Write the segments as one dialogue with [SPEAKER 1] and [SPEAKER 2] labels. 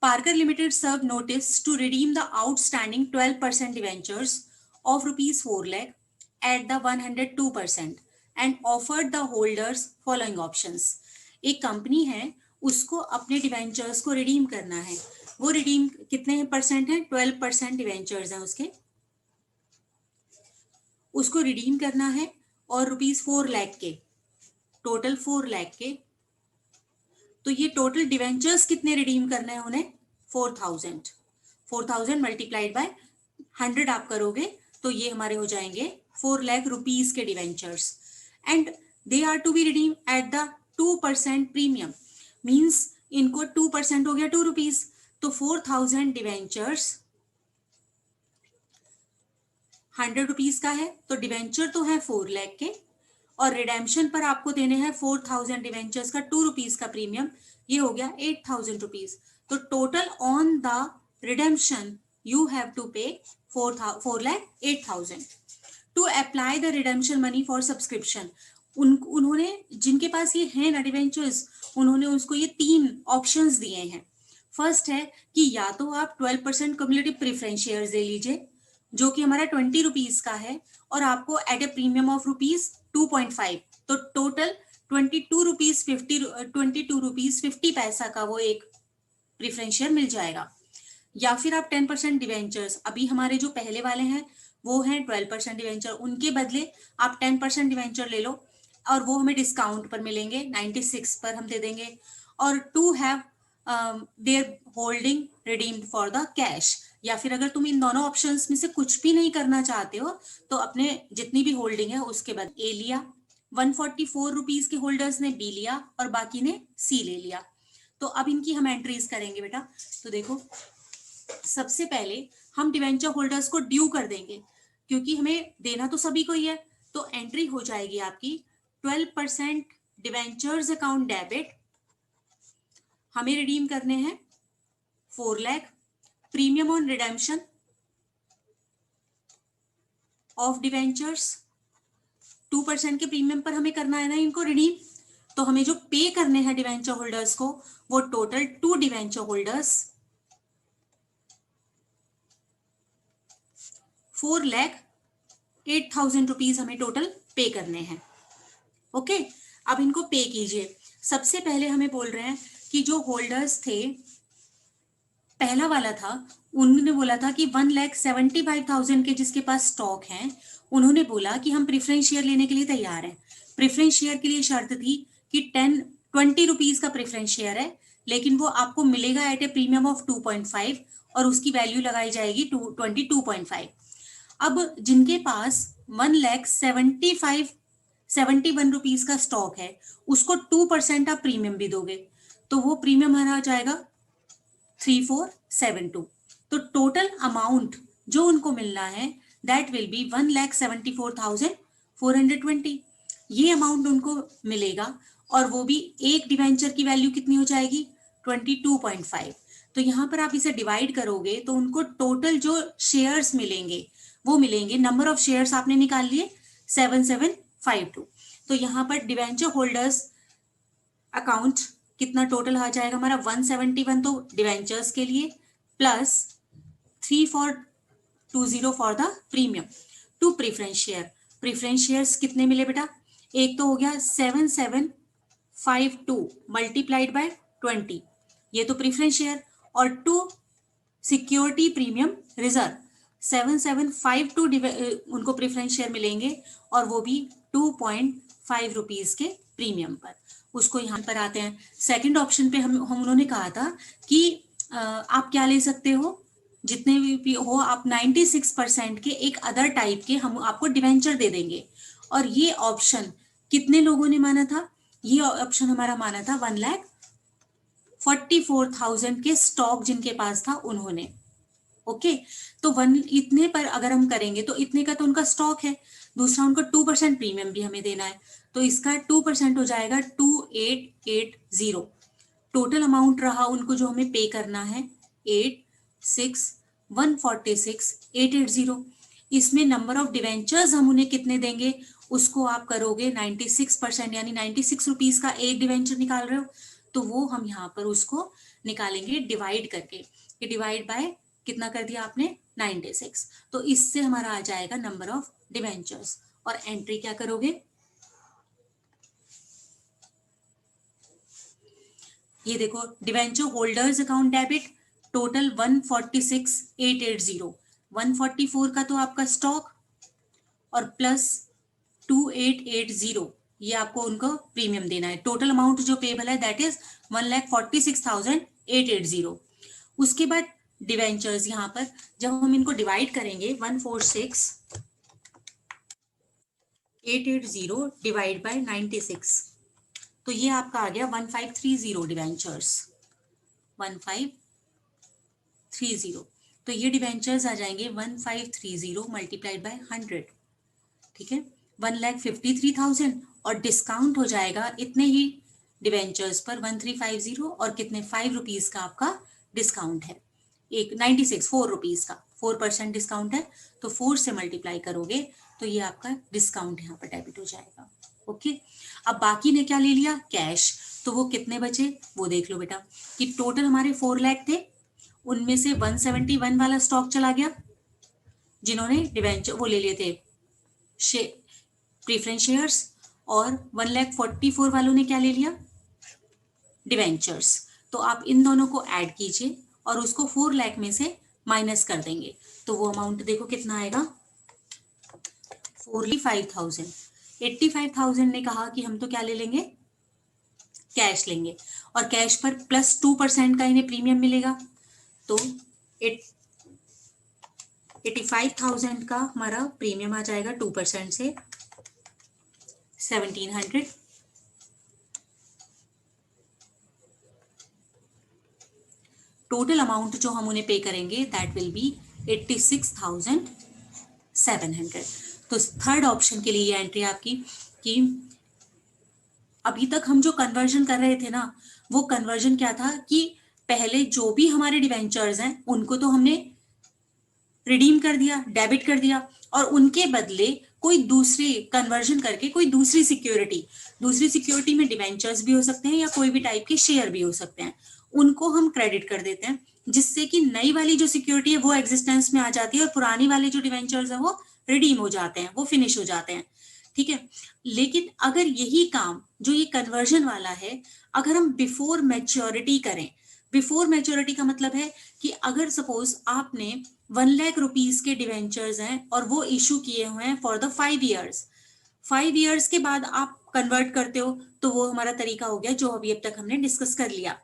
[SPEAKER 1] Parker Limited served notice to redeem the outstanding 12% debentures of rupees 4 lakh at the 102% and offered the holders following options. एक company है, उसको अपने debentures को redeem करना है. वो रिडीम कितने परसेंट है? 12% डिवेंचर्स हैं उसके, उसको रिडीम करना है और रुपीज 4 लाख के, टोटल 4 लाख के. तो ये टोटल डिवेंचर्स कितने रिडीम करने हैं उन्हें? 4000 मल्टीप्लाइड बाय 100 आप करोगे तो ये हमारे हो जाएंगे 4 लाख रुपीज के debentures. And they are to be redeem at the 2% premium. Means इनको 2% हो गया 2 रुपीज. तो 4000 डिवेंचर्स 100 रुपीज का है, तो डिवेंचर तो है 4 लाख के और रिडेम्पशन पर आपको देने हैं 4000 डिवेंचर्स का 2 रुपीज का प्रीमियम. ये हो गया 8000 रुपीज. तो total on the redemption you have to pay 4 lakh 8000. To apply the redemption money for subscription. उन्होंने जिनके पास ये है ना डिवेंचर्स, उन्होंने उसको ये 3 ऑप्शंस दिए हैं. फर्स्ट है कि या तो आप 12% कम्युलेटिव प्रेफरेंस शेयर्स ले लीजिए जो कि हमारा 20 रुपीज का है और आपको at a premium of rupees 2.5. तो टोटल 22 रुपीज 50 पैसा का वो एक प्रेफरेंस शेयर मिल जाएगा. या फिर आप 10% डिवेंचर्स, अभी हमारे जो पहले वाले हैं वो हैं 12% डिवेंचर, उनके बदले आप 10% डिवेंचर ले लो और वो हमें डिस्काउंट पर मिलेंगे, 96 पर हम दे देंगे. और to have their holding redeemed for the cash. या फिर अगर तुम इन दोनों ऑप्शंस में से कुछ भी नहीं करना चाहते हो तो अपने जितनी भी होल्डिंग है उसके बाद ए लिया, 144 रुपीज के होल्डर्स ने बी लिया और बाकी ने सी ले लिया. तो अब इनकी हम एंट्रीज करेंगे बेटा. तो देखो, सबसे पहले हम डिवेंचर होल्डर्स को ड्यू कर देंगे क्योंकि हमें देना तो सभी को ही है. तो एंट्री हो जाएगी आपकी 12% डिवेंचर्स अकाउंट डेबिट. हमें रिडीम करने हैं 4 lakh. Premium on redemption of debentures, 2% के प्रीमियम पर हमें करना है ना इनको रिडीम. तो हमें जो पे करने हैं डिवेंचर होल्डर्स को वो total 2 debenture holders 4 lakh 8000 rupees हमें टोटल पे करने हैं. ओके, अब इनको पे कीजिए. सबसे पहले हमें बोल रहे हैं कि जो होल्डर्स थे, पहला वाला था, उन्होंने बोला था कि 1,75,000 के जिसके पास स्टॉक हैं, उन्होंने बोला कि हम प्रेफरेंस शेयर लेने के लिए तैयार हैं. प्रेफरेंस शेयर के लिए शर्त थी कि 20 रुपीज का प्रेफरेंस शेयर है, लेकिन वो आपको मिलेगा एट ए प्रीमियम ऑफ 2.5 और उसकी वैल्यू लगाई जाएगी 22.5. अब जिनके पास 1,71 रुपीज का स्टॉक है उसको 2% आप प्रीमियम भी दोगे तो वो प्रीमियम आ जाएगा 3472. तो टोटल अमाउंट जो उनको मिलना है दैट विल बी 1,74,420. ये अमाउंट उनको मिलेगा और वो भी एक डिवेंचर की वैल्यू कितनी हो जाएगी 22.5. तो यहाँ पर आप इसे डिवाइड करोगे तो उनको टोटल जो शेयर्स मिलेंगे वो मिलेंगे, नंबर ऑफ शेयर्स आपने निकाल लिए 7752. तो यहाँ पर डिवेंचर होल्डर्स अकाउंट कितना टोटल आ जाएगा हमारा 171 तो डिवेंचर्स के लिए plus 3420 for the premium. To preference share, preference shares कितने मिले बेटा? एक तो हो गया 7752 मल्टीप्लाइड बाय 20, ये तो प्रेफरेंस शेयर. और टू सिक्योरिटी प्रीमियम रिजर्व 7752 उनको प्रेफरेंस शेयर मिलेंगे और वो भी 2.5 रुपीज के प्रीमियम पर. उसको यहाँ पर आते हैं सेकंड ऑप्शन पे. हम उन्होंने कहा था कि आप क्या ले सकते हो, जितने भी हो आप 96% के एक अदर टाइप के हम आपको डिवेंचर दे देंगे. और ये ऑप्शन कितने लोगों ने माना था? ये ऑप्शन हमारा माना था 1,44,000 के स्टॉक जिनके पास था उन्होंने. ओके, तो इतने पर अगर हम करेंगे तो इतने का तो उनका स्टॉक है, दूसरा उनको 2% प्रीमियम भी हमें देना है तो इसका 2% हो जाएगा 2880. टोटल अमाउंट रहा उनको जो हमें पे करना है 146,880. इसमें नंबर ऑफ डिवेंचर्स हम उन्हें कितने देंगे उसको आप करोगे 96% यानी 96 रुपीज का एक डिवेंचर निकाल रहे हो तो वो हम यहाँ पर उसको निकालेंगे डिवाइड करके, कि डिवाइड बाय कितना कर दिया आपने 96, तो इससे हमारा आ जाएगा नंबर ऑफ डिवेंचर्स। और एंट्री क्या करोगे, ये देखो debenture holders account debit total 146,880, 144 का तो आपका स्टॉक और प्लस 2880 ये आपको उनको प्रीमियम देना है। टोटल अमाउंट जो पेबल है दैट इज 1,46,880। उसके बाद डिवेंचर्स, यहाँ पर जब हम इनको डिवाइड करेंगे 146,880 डिवाइड बाय 96, तो ये आपका आ गया 1530 डिवेंचर्स, 1530। तो ये डिवेंचर्स आ जाएंगे 1530 मल्टीप्लाइड बाय 100, ठीक है, 1,53,000 और डिस्काउंट हो जाएगा इतने ही डिवेंचर्स पर 1350 और कितने 5 रुपीज का आपका डिस्काउंट है, एक 96 4 रुपीज का 4% डिस्काउंट है, तो 4 से मल्टीप्लाई करोगे तो ये आपका डिस्काउंट यहाँ पर डेबिट हो जाएगा। ओके, अब बाकी ने क्या ले लिया, कैश, तो वो कितने बचे वो देख लो बेटा, कि टोटल हमारे 4 लाख थे, उनमें से 171 वाला स्टॉक चला गया, जिन्होंने डिवेंचर वो ले लिए थे प्रीफरेंस शेयर्स, और 1,44,000 वालों ने क्या ले लिया, डिवेंचर्स। तो आप इन दोनों को ऐड कीजिए और उसको 4 लाख में से माइनस कर देंगे, तो वो अमाउंट देखो कितना आएगा, 45,000। 85,000 ने कहा कि हम तो क्या ले लेंगे, कैश लेंगे, और कैश पर प्लस 2% का इन्हें प्रीमियम मिलेगा, तो 85,000 का हमारा प्रीमियम आ जाएगा 2% से 1,700। टोटल अमाउंट जो हम उन्हें पे करेंगे दैट विल बी 86,700। तो थर्ड ऑप्शन के लिए ये एंट्री आपकी, कि अभी तक हम जो कन्वर्जन कर रहे थे ना, वो कन्वर्जन क्या था कि पहले जो भी हमारे डिवेंचर्स हैं उनको तो हमने रिडीम कर दिया, डेबिट कर दिया, और उनके बदले कोई दूसरी कन्वर्जन करके कोई दूसरी सिक्योरिटी में डिवेंचर्स भी हो सकते हैं या कोई भी टाइप के शेयर भी हो सकते हैं, उनको हम क्रेडिट कर देते हैं, जिससे कि नई वाली जो सिक्योरिटी है वो एग्जिस्टेंस में आ जाती है और पुरानी वाले जो डिवेंचर्स है वो रिडीम हो जाते हैं, वो फिनिश हो जाते हैं, ठीक है। लेकिन अगर यही काम जो ये कन्वर्जन वाला है अगर हम बिफोर मैच्योरिटी करें, बिफोर मैच्योरिटी का मतलब है कि अगर सपोज आपने 1 लाख रुपीज के डिवेंचर्स हैं और वो इशू किए हुए हैं फॉर द 5 ईयर्स, 5 ईयर्स के बाद आप कन्वर्ट करते हो, तो वो हमारा तरीका हो गया जो अभी अब तक हमने डिस्कस कर लिया।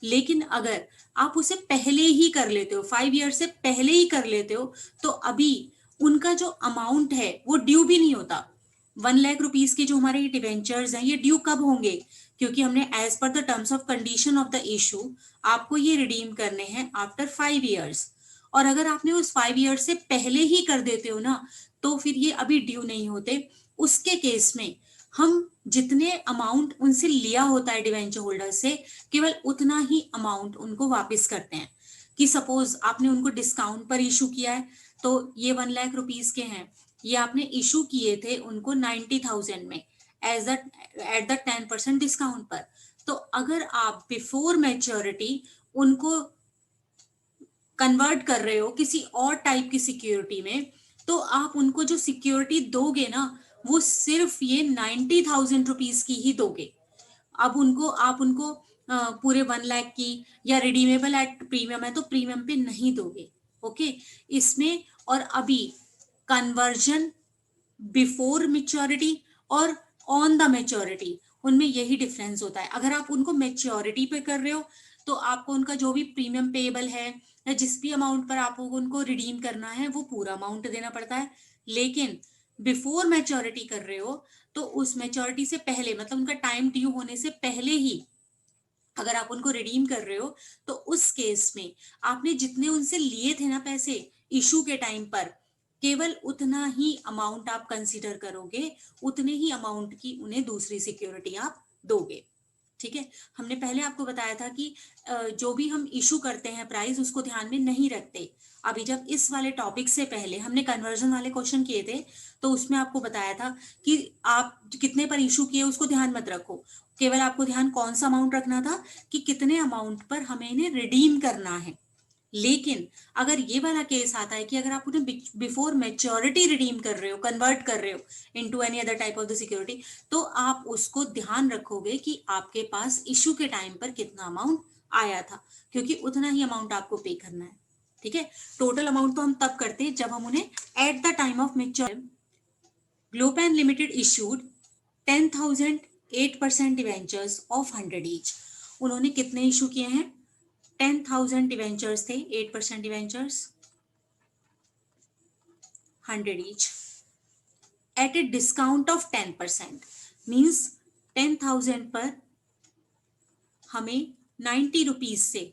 [SPEAKER 1] लेकिन अगर आप उसे पहले ही कर लेते हो, 5 ईयर से पहले ही कर लेते हो, तो अभी उनका जो अमाउंट है वो ड्यू भी नहीं होता। 1 लाख रुपीज के जो हमारे डिवेंचर्स हैं ये ड्यू कब होंगे, क्योंकि हमने as per the terms of condition of the issue आपको ये रिडीम करने हैं आफ्टर 5 ईयर्स, और अगर आपने उस 5 ईयर्स से पहले ही कर देते हो ना, तो फिर ये अभी ड्यू नहीं होते। उसके केस में हम जितने अमाउंट उनसे लिया होता है डिवेंचर होल्डर से, केवल उतना ही अमाउंट उनको वापस करते हैं। कि सपोज आपने उनको डिस्काउंट पर इशू किया है, तो ये 1 लाख रुपीज के हैं, ये आपने इशू किए थे उनको 90,000 में एज एट द 10% डिस्काउंट पर। तो अगर आप बिफोर मैच्योरिटी उनको कन्वर्ट कर रहे हो किसी और टाइप की सिक्योरिटी में, तो आप उनको जो सिक्योरिटी दोगे ना वो सिर्फ ये 90,000 रुपीज की ही दोगे। अब उनको आप उनको पूरे 1 लाख की या रिडीमेबल एट प्रीमियम है तो प्रीमियम पे नहीं दोगे। ओके, इसमें और अभी कन्वर्जन बिफोर मेच्योरिटी और ऑन द मेच्योरिटी, उनमें यही डिफरेंस होता है। अगर आप उनको मेच्योरिटी पे कर रहे हो तो आपको उनका जो भी प्रीमियम पेएबल है या जिस भी अमाउंट पर आपको उनको रिडीम करना है वो पूरा अमाउंट देना पड़ता है। लेकिन बिफोर मैच्योरिटी कर रहे हो तो उस मैच्योरिटी से पहले, मतलब उनका टाइम ड्यू होने से पहले ही अगर आप उनको रिडीम कर रहे हो, तो उस केस में आपने जितने उनसे लिए थे ना पैसे इशू के टाइम पर, केवल उतना ही अमाउंट आप कंसीडर करोगे, उतने ही अमाउंट की उन्हें दूसरी सिक्योरिटी आप दोगे। ठीक है, हमने पहले आपको बताया था कि जो भी हम इशू करते हैं प्राइस उसको ध्यान में नहीं रखते। अभी जब इस वाले टॉपिक से पहले हमने कन्वर्जन वाले क्वेश्चन किए थे तो उसमें आपको बताया था कि आप कितने पर इशू किए उसको ध्यान मत रखो, केवल आपको ध्यान कौन सा अमाउंट रखना था कि कितने अमाउंट पर हमें इन्हें रिडीम करना है। लेकिन अगर ये वाला केस आता है कि अगर आप उन्हें बिफोर मैच्योरिटी रिडीम कर रहे हो, कन्वर्ट कर रहे हो into any other type of the security, तो आप उसको ध्यान रखोगे कि आपके पास इशू के टाइम पर कितना अमाउंट आया था, क्योंकि उतना ही अमाउंट आपको पे करना है। ठीक है, टोटल अमाउंट तो हम तब करते हैं जब हम उन्हें at the time of maturity. Glopan limited issued 10,000 8% debentures of 100 each. उन्होंने कितने इशू किए हैं? 10,000 डिवेंचर्स थे, 8% debentures, 100 each at a discount of 10%, means 10,000 पर हमें 90 रुपीज से,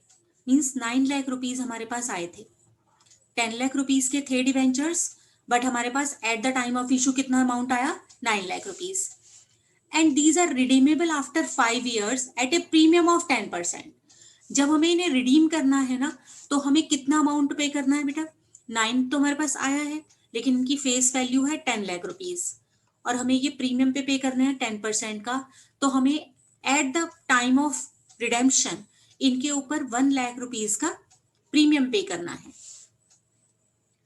[SPEAKER 1] मीन्स 9 लाख रुपीज हमारे पास आए थे। 10 लाख रुपीज के थे डिवेंचर्स, बट हमारे पास at the time of issue कितना अमाउंट आया? 9 lakh rupees. And these are redeemable after 5 years at a premium of 10%। जब हमें इन्हें रिडीम करना है ना, तो हमें कितना अमाउंट पे करना है बेटा? 9 तो हमारे पास आया है, लेकिन इनकी फेस वैल्यू है 10 लाख रुपीज, और हमें ये प्रीमियम पे करना है 10% का। तो हमें at the time of redemption इनके ऊपर 1 लाख रुपीज का प्रीमियम पे करना है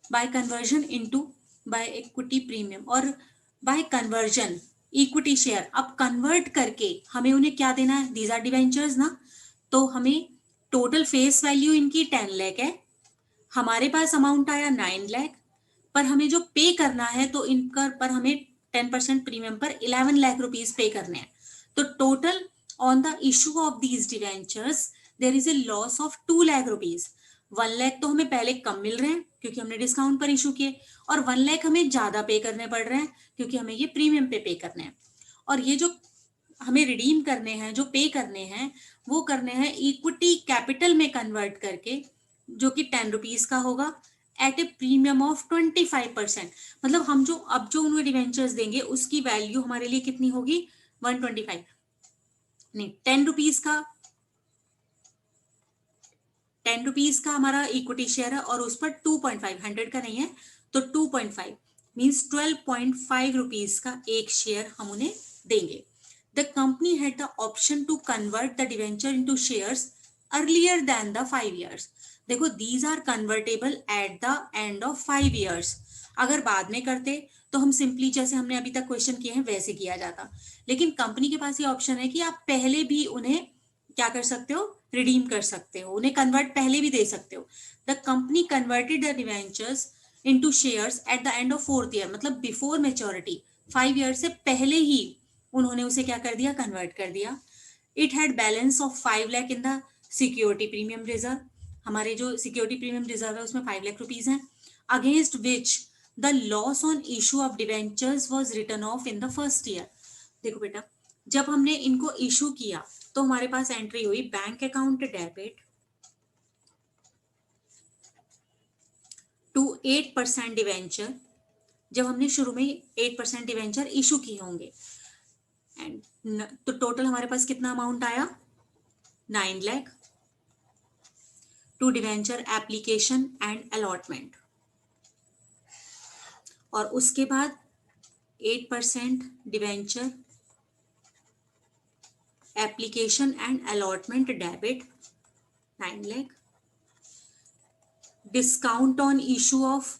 [SPEAKER 1] bye conversion into by equity premium, और बाय कन्वर्जन इक्विटी शेयर। अब कन्वर्ट करके हमें उन्हें क्या देना है? दीज आर डिवेंचर्स ना, तो हमें टोटल फेस वैल्यू इनकी 10 लाख है, हमारे पास अमाउंट आया 9 लाख, पर हमें जो पे करना है तो इनका पर हमें 10% प्रीमियम पर 11 लाख रुपीज पे करने हैं। तो total on the issue of these debentures there is a loss of 2 lakh rupees. 1 lakh तो हमें पहले कम मिल रहे हैं क्योंकि हमने डिस्काउंट पर इशू किए, और 1 लाख हमें ज्यादा पे करने पड़ रहे हैं क्योंकि हमें ये प्रीमियम पे करने हैं। और ये जो हमें रिडीम करने हैं, जो पे करने हैं, वो करने हैं इक्विटी कैपिटल में कन्वर्ट करके, जो कि 10 रुपीज का होगा एट ए प्रीमियम ऑफ 25%। मतलब हम जो अब जो उन्हें डिवेंचर्स देंगे उसकी वैल्यू हमारे लिए कितनी होगी? 125 नहीं, 10 रुपीज का, 10 रुपीज का हमारा इक्विटी शेयर है और उस पर 2.5, 100 का नहीं है तो 2.5 मीन्स 12.5 रुपीज का एक शेयर हम उन्हें देंगे। The company had the option to convert the debenture into shares earlier then the 5 years। देखो, these are convertible at the end of 5 years। अगर बाद में करते तो हम सिंपली जैसे हमने अभी तक क्वेश्चन किए हैं वैसे किया जाता, लेकिन कंपनी के पास ये ऑप्शन है कि आप पहले भी उन्हें क्या कर सकते हो? रिडीम कर सकते हो, उन्हें कन्वर्ट पहले भी दे सकते हो। The company converted the debentures into shares at the end of 4th year, मतलब बिफोर मेच्योरिटी, 5 years से पहले ही उन्होंने उसे क्या कर दिया? कन्वर्ट कर दिया। It had balance of 5 lakh in the security premium reserve. हमारे जो सिक्योरिटी प्रीमियम रिजर्व है उसमें 5 लाख रुपीज है, against which the loss on issue of debentures was written off in the first year. देखो बेटा, जब हमने इनको इशू किया तो हमारे पास एंट्री हुई bank account debit to 8% debenture. जब हमने शुरू में 8% डिवेंचर इशू किए होंगे, एंड तो टोटल हमारे पास कितना अमाउंट आया? 9 lakh to debenture application and allotment, और उसके बाद 8% debenture application and allotment debit 9 lakh, discount on issue of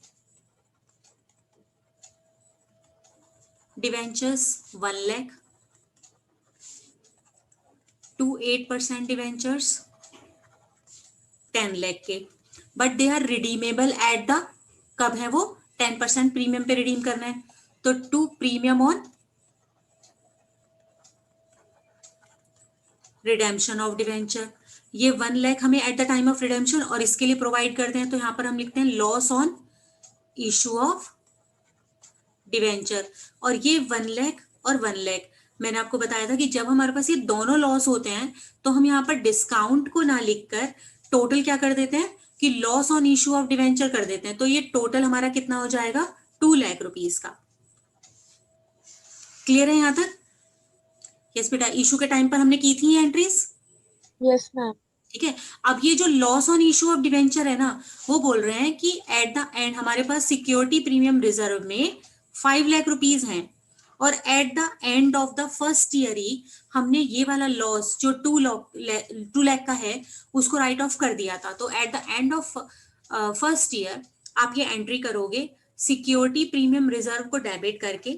[SPEAKER 1] debentures 1 lakh to 8% debentures 10 lakh के, but they are redeemable at the, कब है वो? 10% प्रीमियम पे रिडीम करना है, तो to premium on redemption of debenture. ये 1 लाख हमें at the time of redemption और इसके लिए प्रोवाइड करते हैं, तो यहां पर हम लिखते हैं loss on issue of debenture. और ये 1 लाख और 1 लाख, मैंने आपको बताया था कि जब हमारे पास ये दोनों लॉस होते हैं तो हम यहाँ पर डिस्काउंट को ना लिखकर टोटल क्या कर देते हैं कि loss on issue of debenture कर देते हैं। तो ये टोटल हमारा कितना हो जाएगा? 2 लाख रुपीज का। क्लियर है यहां तक? यस बेटा, इशू के टाइम पर हमने की थी ये एंट्रीज।
[SPEAKER 2] Yes ma'am.
[SPEAKER 1] ठीक है, अब ये जो loss on issue of debenture है ना, वो बोल रहे हैं कि एट द एंड हमारे पास सिक्योरिटी प्रीमियम रिजर्व में 5 लाख रुपीज हैं, और at the end of the first year ही हमने ये वाला लॉस जो 2 लाख का है उसको राइट ऑफ कर दिया था। तो at the end of first year आप ये एंट्री करोगे सिक्योरिटी प्रीमियम रिजर्व को डेबिट करके,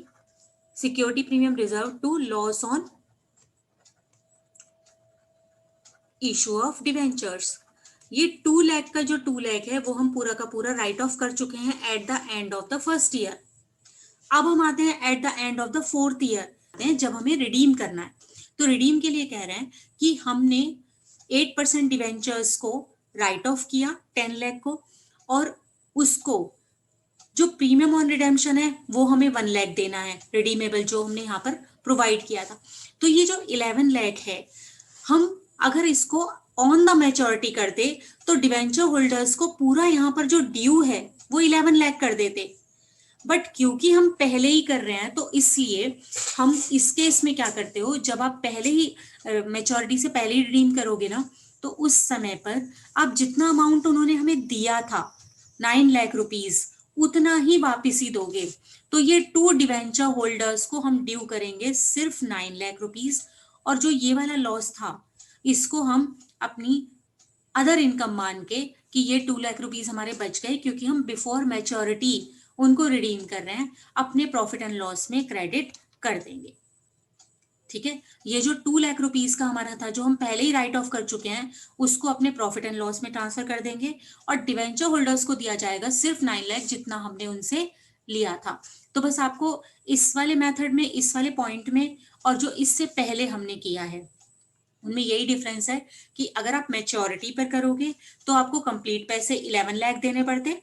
[SPEAKER 1] security premium reserve to loss on issue of debentures. ये 2 लाख का जो 2 लाख है वो हम पूरा का पूरा राइट ऑफ कर चुके हैं eight the end of the first year. अब हम आते हैं eight the end of the fourth year, जब हमें रिडीम करना है। तो रिडीम के लिए कह रहे हैं कि हमने 8% डिवेंचर्स को राइट ऑफ किया 10 लाख को, और उसको जो प्रीमियम ऑन रिडेम्पशन है वो हमें 1 लाख देना है, रिडीमेबल जो हमने यहाँ पर प्रोवाइड किया था। तो ये जो 11 लाख है, हम अगर इसको ऑन द मैच्योरिटी करते तो डिवेंचर होल्डर्स को पूरा यहाँ पर जो ड्यू है वो 11 लाख कर देते, बट क्योंकि हम पहले ही कर रहे हैं तो इसलिए हम इस केस में क्या करते हो, जब आप पहले ही मैच्योरिटी से पहले ही रिडीम करोगे ना, तो उस समय पर आप जितना अमाउंट उन्होंने हमें दिया था 9 लाख रुपीज, उतना ही वापिस ही दोगे। तो ये 2 डिवेंचर होल्डर्स को हम ड्यू करेंगे सिर्फ 9 लाख रुपीज, और जो ये वाला लॉस था इसको हम अपनी अदर इनकम मान के कि ये 2 लाख रुपीज हमारे बच गए क्योंकि हम बिफोर मैच्योरिटी उनको रिडीम कर रहे हैं, अपने प्रॉफिट एंड लॉस में क्रेडिट कर देंगे। ठीक है, ये जो 2 लाख रुपीज का हमारा था जो हम पहले ही राइट ऑफ कर चुके हैं उसको अपने प्रॉफिट एंड लॉस में ट्रांसफर कर देंगे, और डिवेंचर होल्डर्स को दिया जाएगा सिर्फ 9 लाख जितना हमने उनसे लिया था। तो बस आपको इस वाले मेथड में, इस वाले पॉइंट में, और जो इससे पहले हमने किया है उनमें यही डिफरेंस है कि अगर आप मैच्योरिटी पर करोगे तो आपको कंप्लीट पैसे 11 लाख देने पड़ते,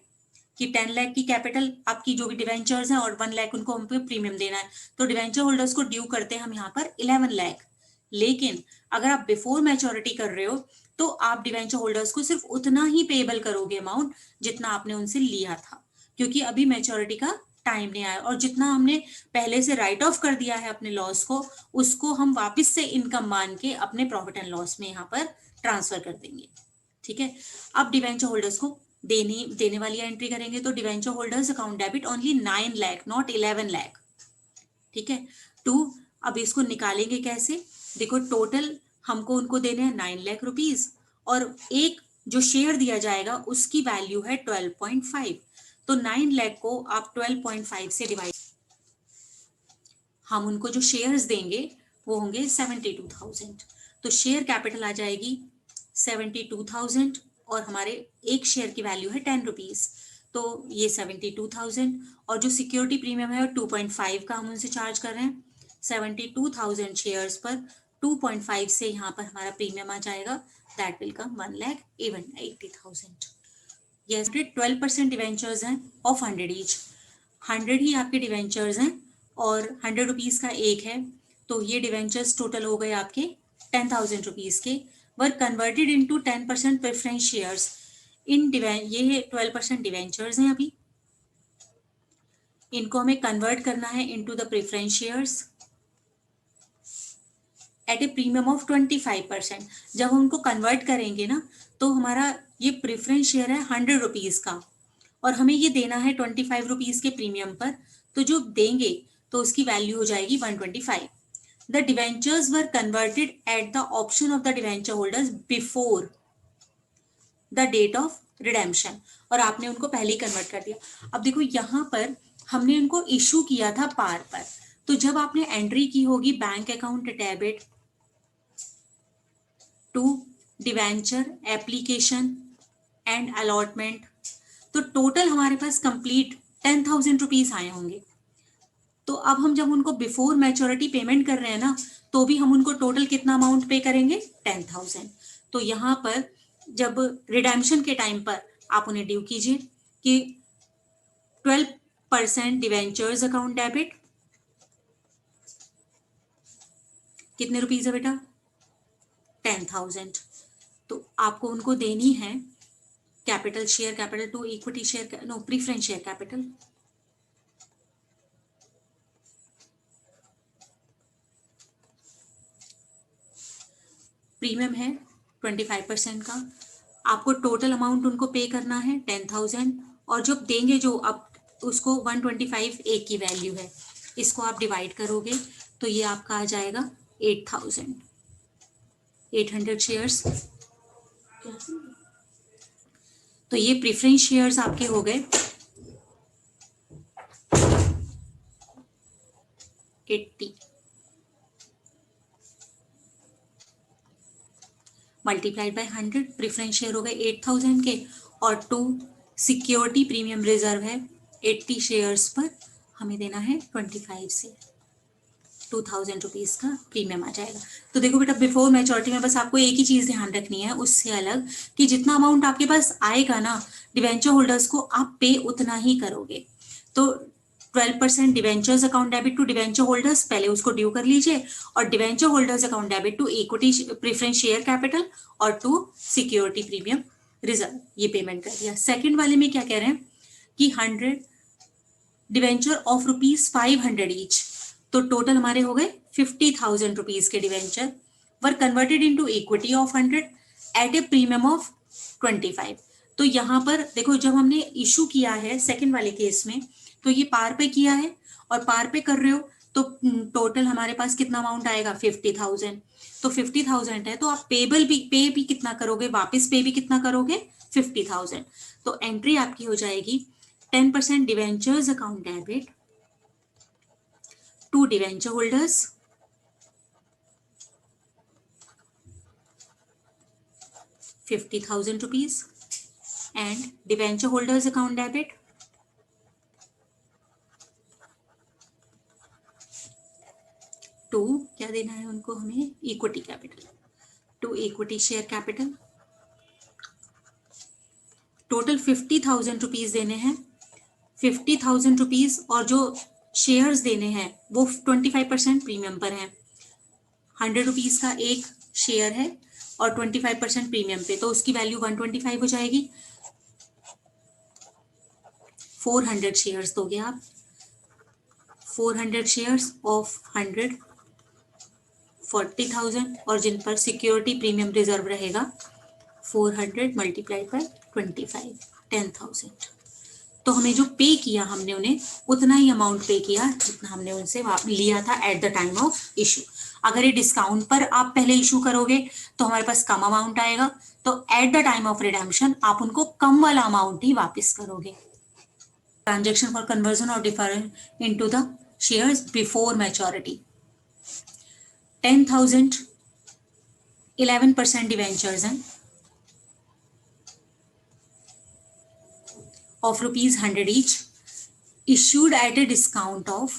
[SPEAKER 1] कि 10 लाख की कैपिटल आपकी जो भी डिवेंचर्स हैं और 1 लाख उनको हम पे प्रीमियम देना है, तो डिवेंचर होल्डर्स को ड्यू करते हैं हम यहाँ पर 11 लाख। लेकिन अगर आप बिफोर मैच्योरिटी कर रहे हो तो आप डिवेंचर होल्डर्स को सिर्फ उतना ही पेबल करोगे अमाउंट जितना आपने उनसे लिया था, क्योंकि अभी मैच्योरिटी का टाइम नहीं आया, और जितना हमने पहले से राइट ऑफ कर दिया है अपने लॉस को उसको हम वापस से इनकम मान के अपने प्रॉफिट एंड लॉस में यहाँ पर ट्रांसफर कर देंगे। ठीक है, अब डिवेंचर होल्डर्स को देने वाली एंट्री करेंगे तो debenture holders account debit only 9 lakh not 11 lakh. ठीक है, अब इसको निकालेंगे कैसे, देखो टोटल हमको उनको देने हैं 9 लाख रुपीज, और एक जो शेयर दिया जाएगा उसकी वैल्यू है 12.5, तो 9 लाख को आप 12.5 से डिवाइड, हम उनको जो शेयर्स देंगे वो होंगे 72,000, तो शेयर कैपिटल आ जाएगी 72,000, और हमारे एक शेयर की वैल्यू है 10 रुपीज, तो ये 72,000, और जो सिक्योरिटी प्रीमियम है 2.5 का हम उनसे चार्ज कर रहे हैं 72,000 शेयर्स पर 2.5 से यहाँ पर हमारा प्रीमियम आ जाएगा, that will come 1,80,000। Yes, 12% debentures हैं ऑफ 100 ईच, 100 ही आपके डिवेंचर्स हैं और 100 रुपीज का एक है, तो ये डिवेंचर्स टोटल हो गए आपके 10,000 रुपीज के, वर कन्वर्टेड इनटू 10% प्रेफरेंस शेयर्स। ये 12% डिवेंचर्स हैं, अभी इनको हमें कन्वर्ट करना है into the preference shares at a premium of 25%। जब हम उनको कन्वर्ट करेंगे ना तो हमारा ये प्रेफरेंस शेयर है 100 रुपीज का, और हमें ये देना है 25 रुपीज के प्रीमियम पर, तो जो देंगे तो उसकी वैल्यू हो जाएगी 125। The debentures were converted at the option of the debenture holders before the date of redemption, और आपने उनको पहले ही कन्वर्ट कर दिया। अब देखो यहाँ पर हमने उनको इशू किया था पार पर, तो जब आपने एंट्री की होगी bank account debit to debenture application and allotment, तो टोटल हमारे पास कंप्लीट 10,000 रुपीज आए होंगे। तो अब हम जब उनको बिफोर मैच्योरिटी पेमेंट कर रहे हैं ना, तो भी हम उनको टोटल कितना अमाउंट पे करेंगे 10,000। तो यहाँ पर जब रिडेम्पशन के टाइम पर आप उन्हें ड्यू कीजिए कि 12% डिवेंचर्स अकाउंट डेबिट, कितने रुपीज है बेटा 10,000, तो आपको उनको देनी है capital share capital to equity share no preference share capital, premium है 25% का, आपको टोटल अमाउंट उनको पे करना है 10,000, और जब देंगे जो अब उसको 125 एक की वैल्यू है, इसको आप डिवाइड करोगे तो ये आपका आ जाएगा 8,000, 800 शेयर्स। तो ये प्रेफरेंस शेयर्स आपके हो गए 80 मल्टीप्लाइड बाय 100, प्रेफरेंस शेयर हो गए 8,000 के, और 2 सिक्योरिटी प्रीमियम रिजर्व है 80 शेयर्स पर, हमें देना है 25 से 2,000 रुपीज़ का प्रीमियम आ जाएगा। तो देखो बेटा, बिफोर मैच्योरिटी में बस आपको एक ही चीज़ ध्यान रखनी है उससे अलग, कि जितना अमाउंट आपके पास आएगा ना डिवेंचर होल्डर्स को, आप पे उतना ही करोगे। तो 12% debentures account debit to debenture holders, पहले उसको ड्यू कर लीजिए, और debenture holders account debit to equity preference share capital और टू सिक्योरिटी प्रीमियम रिजर्व, ये पेमेंट कर दिया। सेकेंड वाले में क्या कह रहे हैं कि 100 डिवेंचर ऑफ ₹500 ईच, तो टोटल हमारे हो गए 50,000 रुपीज के debenture were converted into equity of 100 at a premium of 25। तो यहाँ पर देखो, जब हमने इशू किया है सेकंड वाले केस में, तो ये पार पे किया है, और पार पे कर रहे हो तो टोटल हमारे पास कितना अमाउंट आएगा 50,000। तो 50,000 है, तो आप पे भी कितना करोगे, वापस पे भी कितना करोगे 50,000। तो एंट्री आपकी हो जाएगी 10% debentures account debit to debenture holders, 50,000 rupees, and debenture holders account debit to, क्या देना है उनको हमें, equity capital, to equity share capital. Total 50,000 rupees देने हैं, 50,000 रुपीज, और जो शेयर्स देने हैं वो 25% प्रीमियम पर हैं। 100 रुपीज का एक शेयर है और 25% प्रीमियम पे, तो उसकी वैल्यू 125 हो जाएगी। 400 शेयर्स दोगे आप, 400 शेयर्स ऑफ 100 40,000, और जिन पर सिक्योरिटी प्रीमियम रिजर्व रहेगा 400 मल्टीप्लाइड बाय 25, 10,000। तो हमें जो पे किया हमने उन्हें उतना ही अमाउंट पे किया जितना हमने उनसे लिया था eight the time of issue. अगर ये डिस्काउंट पर आप पहले इशू करोगे तो हमारे पास कम अमाउंट आएगा, तो at the time of redemption आप उनको कम वाला अमाउंट ही वापस करोगे। ट्रांजेक्शन फॉर कन्वर्जन और difference into the shares before maturity, 10,000 11% debentures हैं of ₹100 each, issued at a discount of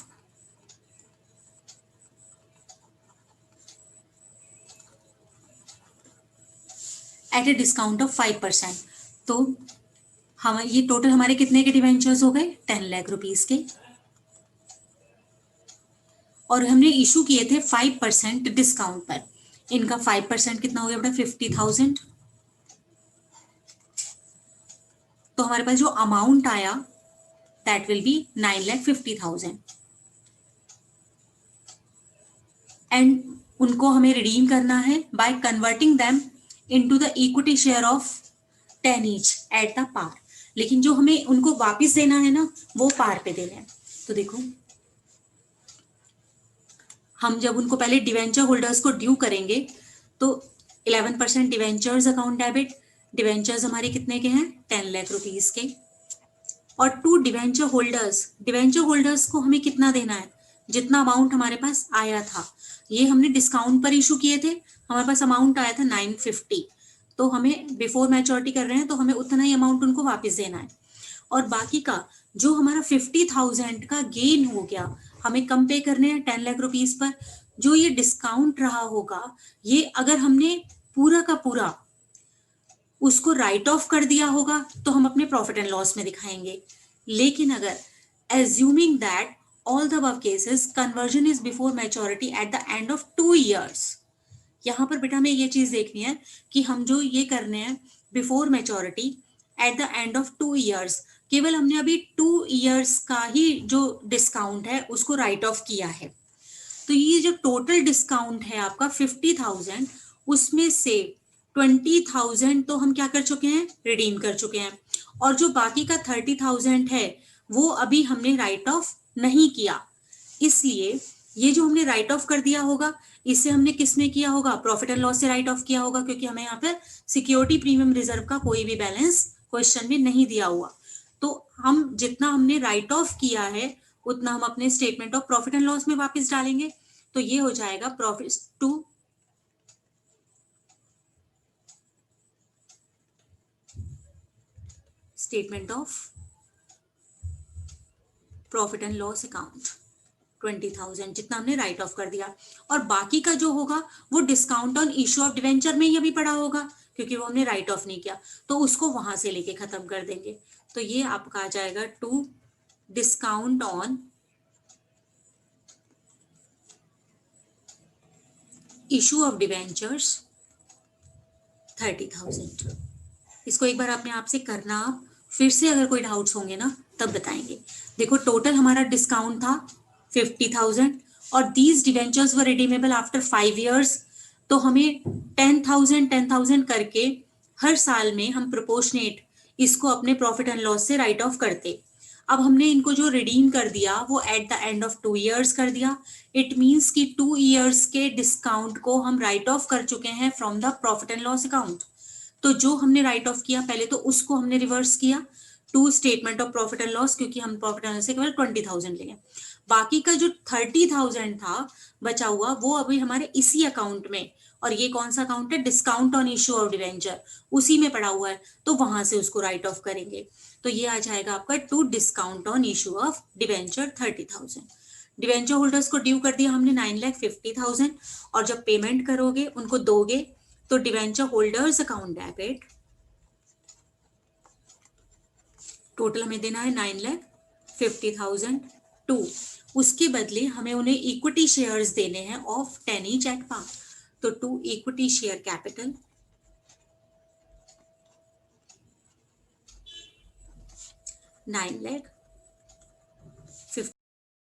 [SPEAKER 1] at a discount of 5%। तो हम ये टोटल हमारे कितने के डिवेंचर्स हो गए 10 लाख रुपीस के, और हमने इशू किए थे 5% डिस्काउंट पर। इनका 5% कितना हो गया बेटा 50,000। तो हमारे पास जो अमाउंट आया दैट विल बी 9,50,000, एंड उनको हमें रिडीम करना है by converting them into the equity share of 10 each at the par. लेकिन जो हमें उनको वापस देना है ना वो पार पे देना है। तो देखो, हम जब उनको पहले डिवेंचर होल्डर्स को ड्यू करेंगे तो 11% डिवेंचर्स अकाउंट डेबिट, डिवेंचर्स हमारे कितने के हैं 10 लाख रुपीस के, और टू डिवेंचर होल्डर्स को हमें कितना देना है जितना अमाउंट हमारे पास आया था। ये हमने डिस्काउंट पर इशू किए थे, हमारे पास अमाउंट आया था 950, तो हमें बिफोर मैच्योरिटी कर रहे हैं तो हमें उतना ही अमाउंट उनको वापस देना है। और बाकी का जो हमारा 50,000 का गेन हो गया हमें कम पे करने हैं 10 लाख रुपीस पर। जो ये डिस्काउंट रहा होगा ये अगर हमने पूरा का पूरा उसको राइट ऑफ कर दिया होगा तो हम अपने प्रॉफिट एंड लॉस में दिखाएंगे। लेकिन अगर assuming that all the above cases conversion is before maturity eight the end of 2 years, यहाँ पर बेटा हमें ये चीज देखनी है कि हम जो ये करने हैं before maturity eight the end of 2 years, केवल हमने अभी 2 years का ही जो डिस्काउंट है उसको राइट ऑफ किया है। तो ये जो टोटल डिस्काउंट है आपका 50,000 उसमें से 20,000 तो हम क्या कर चुके हैं, रिडीम कर चुके हैं, और जो बाकी का 30,000 है वो अभी हमने राइट ऑफ नहीं किया। इसलिए ये जो हमने राइट ऑफ कर दिया होगा, इसे हमने किस में किया होगा, प्रॉफिट एंड लॉस से राइट ऑफ किया होगा, क्योंकि हमें यहाँ पर सिक्योरिटी प्रीमियम रिजर्व का कोई भी बैलेंस क्वेश्चन में नहीं दिया हुआ। तो हम जितना हमने राइट ऑफ किया है उतना हम अपने statement of profit and loss में वापस डालेंगे। तो ये हो जाएगा profit to statement of profit and loss account 20,000 जितना हमने राइट ऑफ कर दिया, और बाकी का जो होगा वो discount on issue of debenture में ही अभी पड़ा होगा, क्योंकि वो हमने राइट ऑफ नहीं किया, तो उसको वहां से लेके खत्म कर देंगे। तो ये आपका आ जाएगा to discount on issue of debentures 30,000। इसको एक बार अपने आप से करना, आप फिर से अगर कोई डाउट्स होंगे ना तब बताएंगे। देखो टोटल हमारा डिस्काउंट था 50,000 और these debentures were redeemable after 5 years। तो हमें 10,000 करके हर साल में हम प्रोपोर्शनेट इसको अपने प्रॉफिट एंड लॉस से राइट ऑफ करते। अब हमने इनको जो रिडीम कर दिया वो eight the end of 2 years कर दिया। इट मीन्स कि 2 years के डिस्काउंट को हम राइट ऑफ कर चुके हैं from the profit and loss account. तो जो हमने राइट ऑफ किया पहले तो उसको हमने रिवर्स किया to statement of profit and loss, क्योंकि हम प्रॉफिट एंड लॉस से केवल 20,000 लेंगे। बाकी का जो 30,000 था बचा हुआ वो अभी हमारे इसी अकाउंट में, और ये कौन सा अकाउंट है, discount on issue of debenture, उसी में पड़ा हुआ है, तो वहां से उसको राइट ऑफ करेंगे। तो ये आ जाएगा आपका to discount on issue of debenture 30,000। Debenture holders को ड्यू कर दिया हमने 9,50,000, और जब पेमेंट करोगे उनको दोगे तो debenture holders account debit total हमें देना है 9,50,000 टू, उसके बदले हमें उन्हें इक्विटी शेयर्स देने हैं ऑफ 10 ईच एट पार। तो टू इक्विटी शेयर कैपिटल 9,50,000